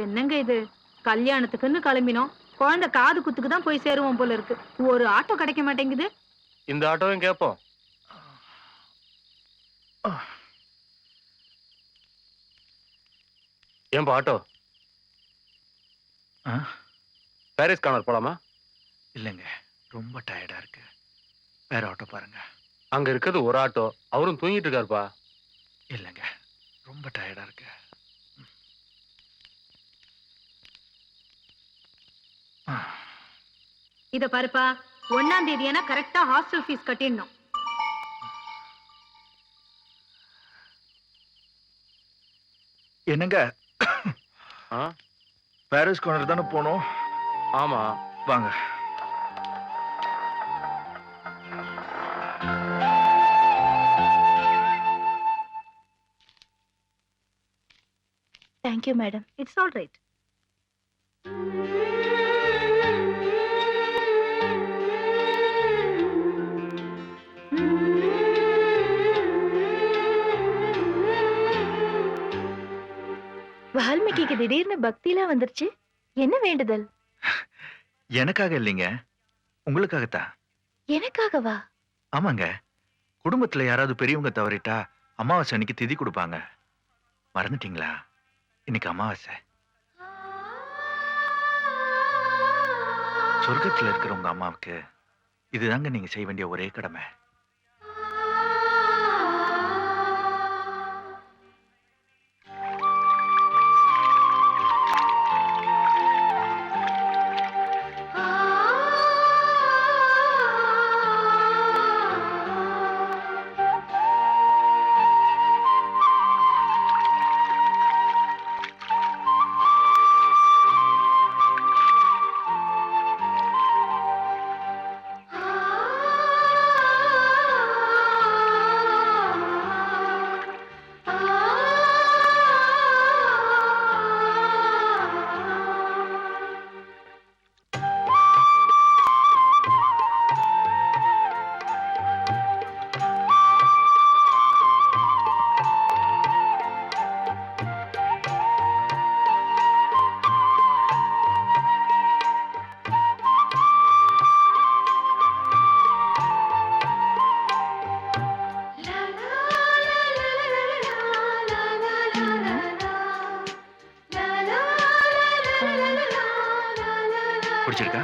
என்னங்க இது? கல்யாணத்துக்குன்னு கிளம்பினோம். குழந்தை காது குத்துக்கு தான் போய் சேருவோம் போல இருக்கு. ஒரு ஆட்டோ கிடைக்க மாட்டேங்குது. இந்த ஆட்டோவும் கேட்போம். ஏன்பா ஆட்டோ? பாரிஸ் கார்னர் போலாமா? இல்லைங்க, ரொம்ப டயர்டா இருக்கு. வேற ஆட்டோ பாருங்க. அங்க இருக்கிறது ஒரு ஆட்டோ, அவரும் தூங்கிட்டு இருக்காருப்பா. இல்லைங்க, ரொம்ப டயர்டா இருக்கு. இத பாருப்பா, 1ஆம் தேதியானா கரெக்டா ஹாஸ்டல் ஃபீஸ் கட்டிடணும். என்னங்க, பாரிஸ் கார்னர் தானே போனோம்? ஆமா வாங்க. Thank you, madam. It's all right. வால்மீகிக்கு திடீர்னு பக்திலாம் வந்துருச்சு. என்ன வேண்டுதல்? எனக்காக இல்லைங்க, உங்களுக்காகத்தான். எனக்காகவா? ஆமாங்க, குடும்பத்துல யாராவது பெரியவங்க தவறிட்டா அமாவாசை அன்னைக்கு திதி கொடுப்பாங்க. மறந்துட்டீங்களா? இன்னைக்கு அமாவாசை. சொர்க்கத்துல இருக்கிற உங்க அம்மாவுக்கு இதுதாங்க நீங்க செய்ய வேண்டிய ஒரே கடமை. பிடிச்சிருக்கா?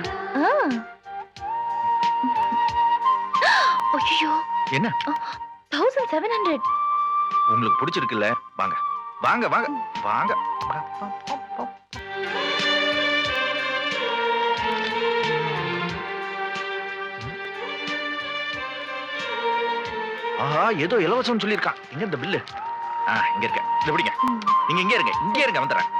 ஐயோ, என்ன 1700. உங்களுக்கு பிடிச்சிருக்குல்ல? வாங்க வாங்க வாங்க வாங்க. ஆஹா, ஏதோ இலவசம் சொல்லியிருக்கான். எங்க இந்த பில்லு? இங்க இருக்க. இத பிடிங்க. நீங்க இங்க இருங்க, இங்க இருங்க, வந்துடுறேன்.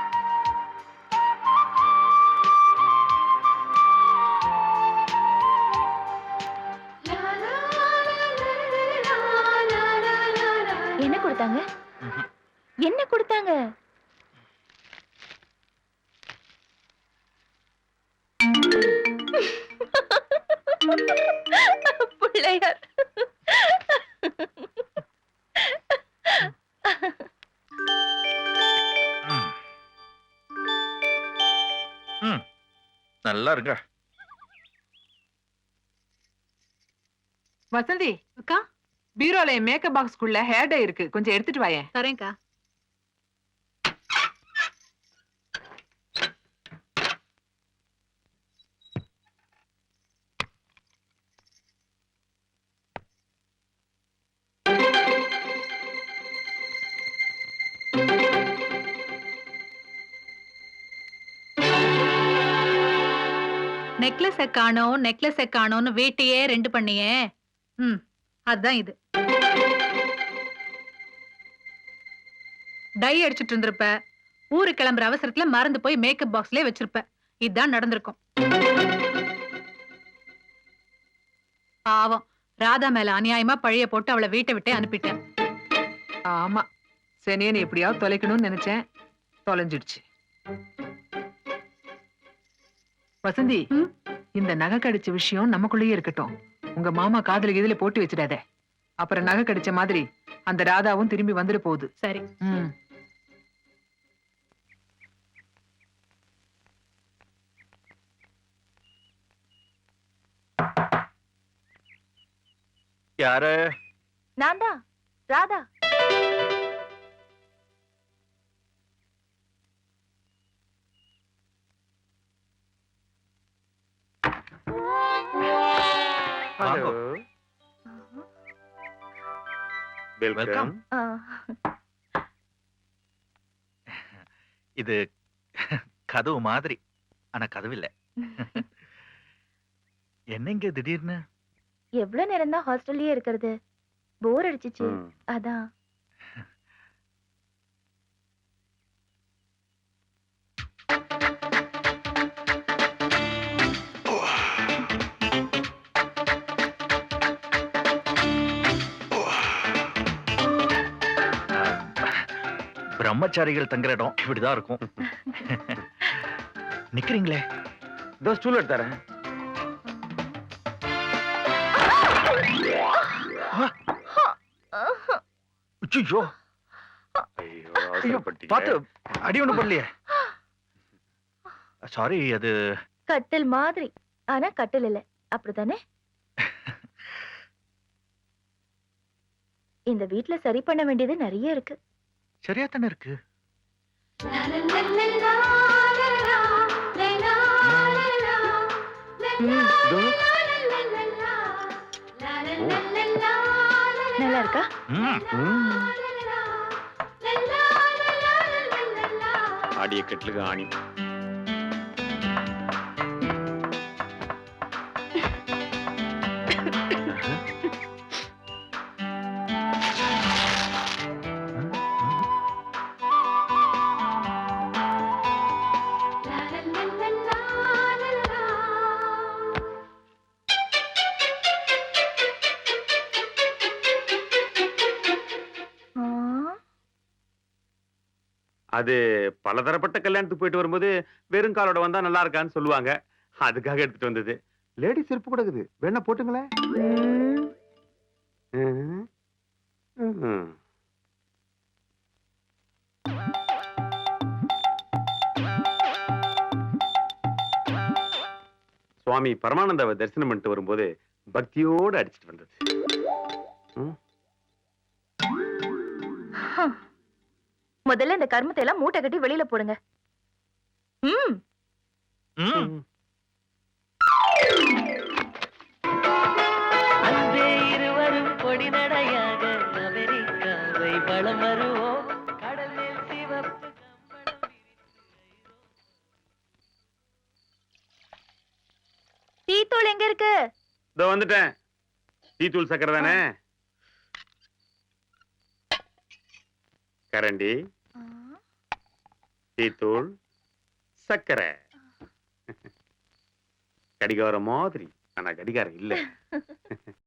என்ன கொடுத்தாங்க? என்ன கொடுத்தாங்க? பிள்ளையார். நல்லா இருக்க. வசந்தி அக்கா, பீரோல என் மேக்கப் பாக்ஸ்க்குள்ள ஹேர் டை இருக்கு, கொஞ்சம் எடுத்துட்டு வாயேன். தரேன்க்கா. நெக்லஸ் காணோம்னு வீட்டையே 2 பண்ணியே. அதான் இது. டை அடிச்சிட்டு இருந்திருப்ப. ஊரு கிளம்புற அவசரத்துல மறந்து போய் மேக்கப் பாக்ஸ்லயே வச்சிருப்ப. இதுதான் நடந்திருக்கும். பாவம், ராதா மேல அநியாயமா பழிய போட்டு அவளை வீட்டை விட்டே அனுப்பிட்டேன். ஆமா, சனியனை எப்படியாவது தொலைக்கணும்னு நினைச்சேன், தொலைஞ்சிடுச்சு. வசந்தி, இந்த நகை கடிச்ச விஷயம் நமக்குள்ளேயே இருக்கட்டும். உங்க மாமா காதுல இதுல போட்டு வச்சிடாத. அப்புறம் நகை கடிச்ச மாதிரி அந்த ராதாவும் திரும்பி வந்துட போகுது. சரி. யாரு? நான் தான் ராதா. வாங்கோ. வெல்கம். ஆ, இது கதவு மாதிரி, ஆனா கதவு இல்ல. என்னங்க திடீர்னு? எவ்வளவு நேரம் தான் ஹாஸ்டல்லயே இருக்கிறது? போர் அடிச்சிச்சு, ம். அதான். பிரம்மச்சாரிகள் தங்குற இடம் இப்படிதான் இருக்கும். நிக்கிறீங்களே. இதோ ஸ்டூல் எடுத்தாரேன். ஐயோ, ஐயோ, ஐயோ, அவசரப்பட்டீங்க. பாத்து அடி ஒண்ணு பண்ணலையே. சாரி, அது கட்டில் மாதிரி, ஆனா கட்டில் இல்ல, அப்படித்தானே? இந்த வீட்ல சரி பண்ண வேண்டியது நிறைய இருக்கு. சரியா தானே இருக்கு. இதோ. நல்லா இருக்கா? ம், ம். ஆடிய கெட்டலுக்கு ஆணி. ஆ, அது பலதரப்பட்ட கல்யாணத்துக்கு போயிட்டு வரும்போது வெறும் காலோட வந்தா நல்லா இருக்கான்னு சொல்லுவாங்க. அதுக்காக எடுத்துட்டு வந்தது. லேடி செருப்பு கூட இருக்குது, வேணா போட்டுங்களேன். ம், ம்ஹும். சுவாமி பரமானந்தாவை தரிசனம் பண்ணிட்டு வரும்போது பக்தியோடு அடிச்சிட்டு வந்தது. முதல்ல இந்த கர்மத்தை எல்லாம் மூட்டை கட்டி வெளியில போடுங்க. ம், ம். அன்பே இருவரும் கொடி நடையாக அமெரிக்காவை வலம் வருவோம். கடல் மேல் சிவப்பு கம்பளம் டீத்தூள் எங்க இருக்கு? இதோ வந்துட்டேன். டீ தூள் சக்கரை தானே? கரண்டி, ஆ, டீ தூள், சக்கரை. கடிகாரம் மாதிரி, ஆனா கடிகாரம் இல்ல.